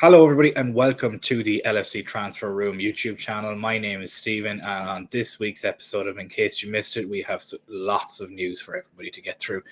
Hello, everybody, and welcome to the LFC Transfer Room YouTube channel. My name is Stephen, and on this week's episode of In Case You Missed It, we have lots of news for everybody to get through.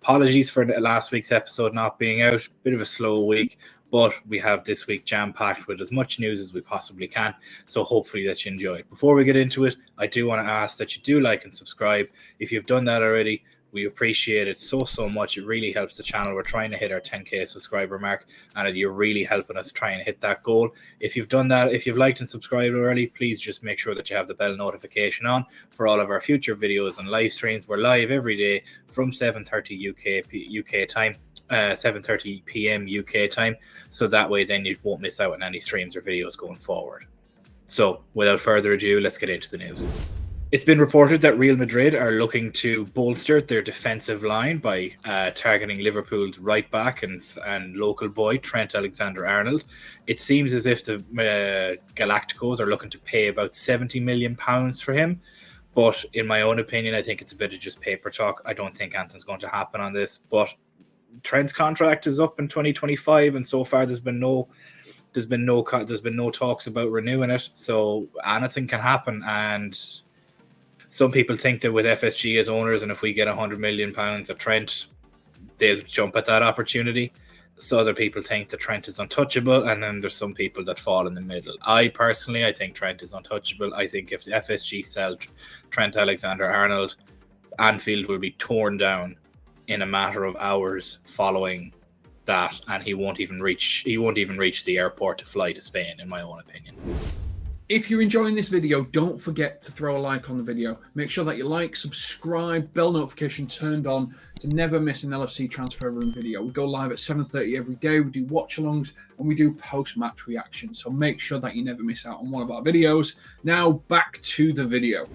Apologies for last week's episode not being out. Bit of a slow week, but we have this week jam-packed with as much news as we possibly can, so hopefully that you enjoy it. Before we get into it, I do want to ask that you do like and subscribe. If you've done that already, we appreciate it so much. It really helps the channel. We're trying to hit our 10k subscriber mark, and you're really helping us try and hit that goal. If you've done that, if you've liked and subscribed already, please just make sure that you have the bell notification on for all of our future videos and live streams. We're live every day from 7:30 UK time. 7:30 p.m. UK time, so that way then you won't miss out on any streams or videos going forward. So without further ado, let's get into the news. It's been reported that Real Madrid are looking to bolster their defensive line by targeting Liverpool's right back and local boy Trent Alexander-Arnold. It seems as if the Galacticos are looking to pay about £70 million for him. But in my own opinion, I think it's a bit of just paper talk. I don't think anything's going to happen on this, but Trent's contract is up in 2025, and so far there's been no talks about renewing it. So anything can happen, and some people think that with FSG as owners, and if we get £100 million of Trent, they'll jump at that opportunity. So other people think that Trent is untouchable, and then there's some people that fall in the middle. I think Trent is untouchable. I think if the FSG sell Trent Alexander-Arnold, Anfield will be torn down in a matter of hours following that, and he won't even reach the airport to fly to Spain, in my own opinion. If you're enjoying this video, don't forget to throw a like on the video. Make sure that you like, subscribe, bell notification turned on to never miss an LFC Transfer Room video. We go live at 7:30 every day. We do watch-alongs and we do post-match reactions. So make sure that you never miss out on one of our videos. Now back to the video.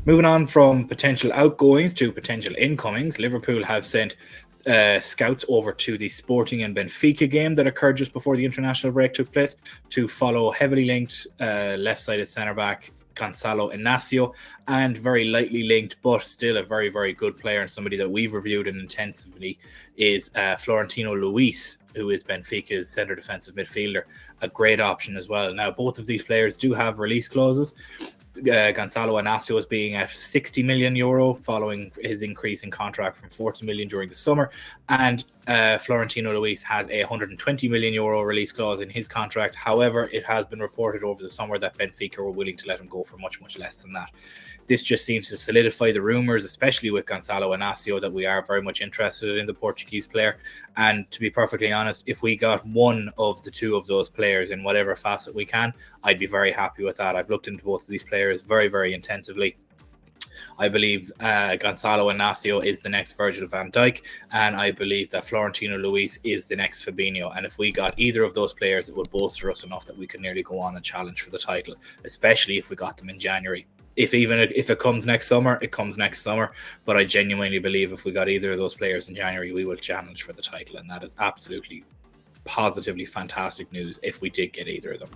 Moving on from potential outgoings to potential incomings, Liverpool have sent scouts over to the Sporting and Benfica game that occurred just before the international break took place to follow heavily linked left-sided centre-back Goncalo Inacio, and very lightly linked but still a very good player and somebody that we've reviewed intensively is Florentino Luis, who is Benfica's centre defensive midfielder, a great option as well. Now both of these players do have release clauses. Goncalo Inacio is being at €60 million following his increase in contract from €40 million during the summer, and Florentino Luis has a €120 million release clause in his contract. However, it has been reported over the summer that Benfica were willing to let him go for much less than that. This just seems to solidify the rumours, especially with Goncalo Inacio, that we are very much interested in the Portuguese player. And to be perfectly honest, if we got one of the two of those players in whatever facet we can, I'd be very happy with that. I've looked into both of these players very intensively. I believe Goncalo Inacio is the next Virgil van Dijk, and I believe that Florentino Luis is the next Fabinho. And if we got either of those players, it would bolster us enough that we could nearly go on and challenge for the title, especially if we got them in January. If it comes next summer, it comes next summer. But I genuinely believe if we got either of those players in January, we will challenge for the title, and that is absolutely positively fantastic news if we did get either of them.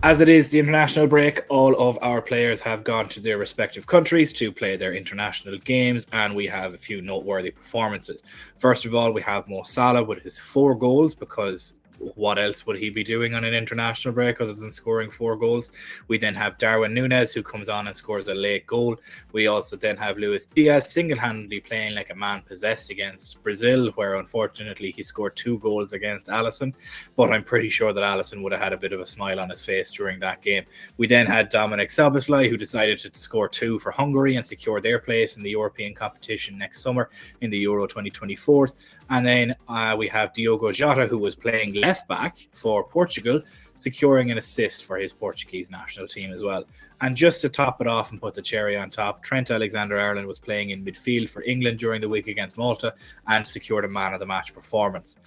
As it is the international break, all of our players have gone to their respective countries to play their international games, and we have a few noteworthy performances. First of all, we have Mo Salah with his 4 goals, because what else would he be doing on an international break other than scoring 4 goals? We then have Darwin Nunez, who comes on and scores a late goal. We also then have Luis Diaz single-handedly playing like a man possessed against Brazil, where unfortunately he scored 2 goals against Alisson, but I'm pretty sure that Alisson would have had a bit of a smile on his face during that game. We then had Dominik Szoboszlai, who decided to score 2 for Hungary and secure their place in the European competition next summer in the Euro 2024. And then we have Diogo Jota, who was playing left back for Portugal, securing an assist for his Portuguese national team as well. And just to top it off and put the cherry on top, Trent Alexander-Arnold was playing in midfield for England during the week against Malta and secured a man of the match performance.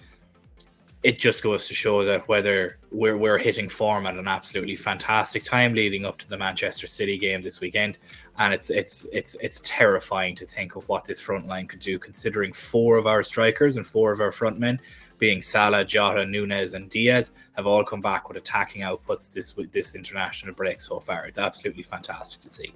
It just goes to show that whether we're hitting form at an absolutely fantastic time leading up to the Manchester City game this weekend, and it's terrifying to think of what this front line could do, considering 4 of our strikers and 4 of our front men being Salah, Jota, Nunez and Diaz, have all come back with attacking outputs this international break so far. It's absolutely fantastic to see.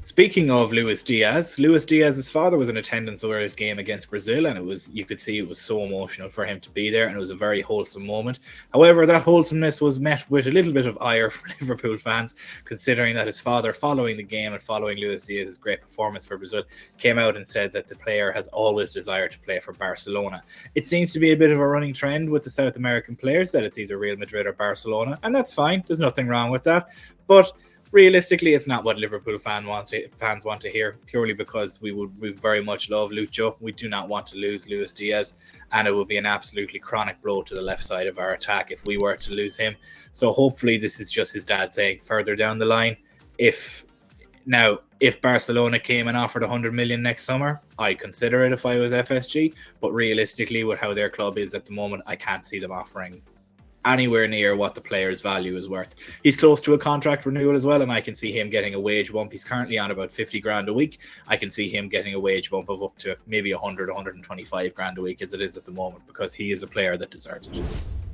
Speaking of Luis Diaz's father was in attendance over his game against Brazil, and you could see it was so emotional for him to be there, and it was a very wholesome moment. However, that wholesomeness was met with a little bit of ire from Liverpool fans, considering that his father, following the game and following Luis Diaz's great performance for Brazil, came out and said that the player has always desired to play for Barcelona. It seems to be a bit of a running trend with the South American players that it's either Real Madrid or Barcelona, and that's fine. There's nothing wrong with that. But realistically, it's not what Liverpool fans want to hear, purely because we very much love Lucho. We do not want to lose Luis Diaz, and it will be an absolutely chronic blow to the left side of our attack if we were to lose him. So hopefully this is just his dad saying further down the line, if Barcelona came and offered 100 million next summer, I'd consider it if I was FSG. But realistically, with how their club is at the moment, I can't see them offering anywhere near what the player's value is worth. He's close to a contract renewal as well, and I can see him getting a wage bump. He's currently on about 50 grand a week. I can see him getting a wage bump of up to maybe 100, 125 grand a week as it is at the moment, because he is a player that deserves it.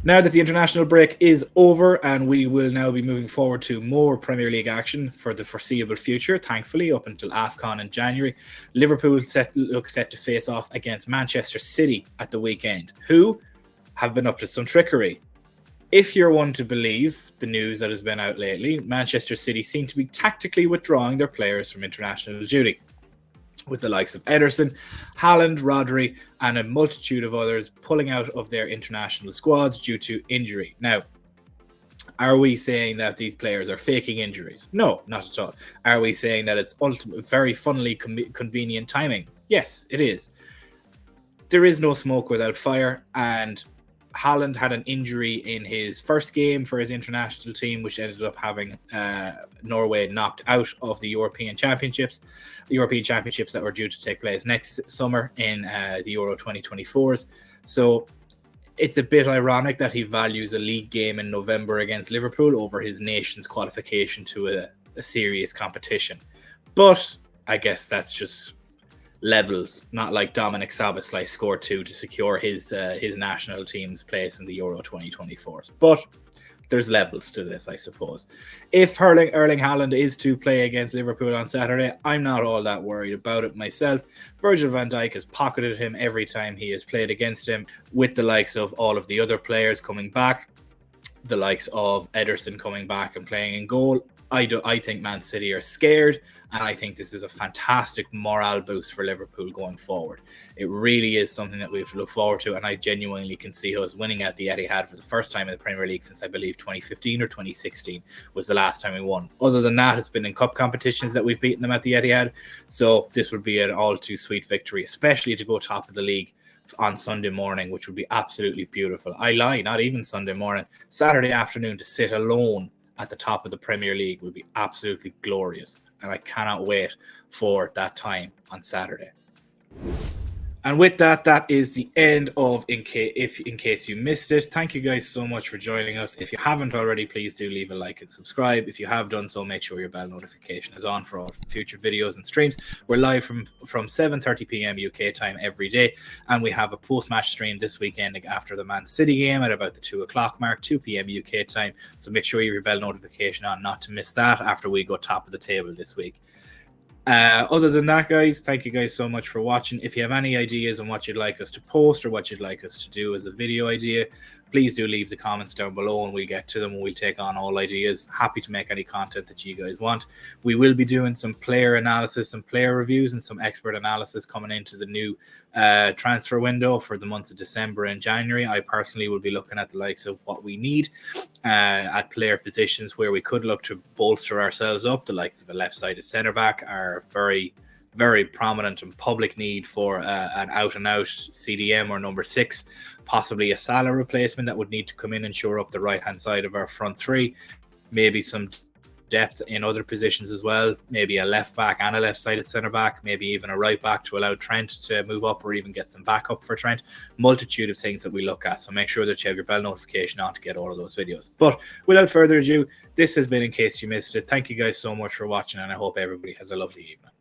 Now that the international break is over and we will now be moving forward to more Premier League action for the foreseeable future, thankfully up until AFCON in January, Liverpool look set to face off against Manchester City at the weekend, who have been up to some trickery. If you're one to believe the news that has been out lately, Manchester City seem to be tactically withdrawing their players from international duty, with the likes of Ederson, Haaland, Rodri, and a multitude of others pulling out of their international squads due to injury. Now, are we saying that these players are faking injuries? No, not at all. Are we saying that it's very funnily convenient timing? Yes, it is. There is no smoke without fire, and Haaland had an injury in his first game for his international team, which ended up having Norway knocked out of the European Championships that were due to take place next summer in the Euro 2024s. So it's a bit ironic that he values a league game in November against Liverpool over his nation's qualification to a serious competition. But I guess that's just levels, not like Dominic Szoboszlai scored 2 to secure his national team's place in the Euro 2024s. But there's levels to this, I suppose. If Erling Haaland is to play against Liverpool on Saturday, I'm not all that worried about it myself. Virgil van Dijk has pocketed him every time he has played against him, with the likes of all of the other players coming back, the likes of Ederson coming back and playing in goal. I think Man City are scared, and I think this is a fantastic morale boost for Liverpool going forward. It really is something that we have to look forward to, and I genuinely can see us winning at the Etihad for the first time in the Premier League since I believe 2015 or 2016 was the last time we won. Other than that, it's been in cup competitions that we've beaten them at the Etihad, so this would be an all too sweet victory, especially to go top of the league on Sunday morning, which would be absolutely beautiful. I lie, not even Sunday morning, Saturday afternoon to sit alone at the top of the Premier League would be absolutely glorious, and I cannot wait for that time on Saturday. And with that, that is the end of in case you missed it. Thank you guys so much for joining us. If you haven't already, please do leave a like and subscribe. If you have done so, make sure your bell notification is on for all future videos and streams. We're live from 7:30 p.m. UK time every day, and we have a post-match stream this weekend after the Man City game at about the 2 o'clock mark, 2 p.m. UK time. So make sure you have your bell notification on not to miss that after we go top of the table this week. Other than that, guys, thank you guys so much for watching. If you have any ideas on what you'd like us to post or what you'd like us to do as a video idea, please do leave the comments down below and we'll get to them and we'll take on all ideas. Happy to make any content that you guys want. We will be doing some player analysis and player reviews and some expert analysis coming into the new transfer window for the months of December and January. I personally will be looking at the likes of what we need at player positions where we could look to bolster ourselves up. The likes of a left-sided centre-back are very, very prominent and public need for an out-and-out CDM or number 6, possibly a Salah replacement that would need to come in and shore up the right-hand side of our front three, maybe some depth in other positions as well, maybe a left-back and a left-sided centre-back, maybe even a right-back to allow Trent to move up or even get some backup for Trent. Multitude of things that we look at, so make sure that you have your bell notification on to get all of those videos. But without further ado, this has been In Case You Missed It. Thank you guys so much for watching, and I hope everybody has a lovely evening.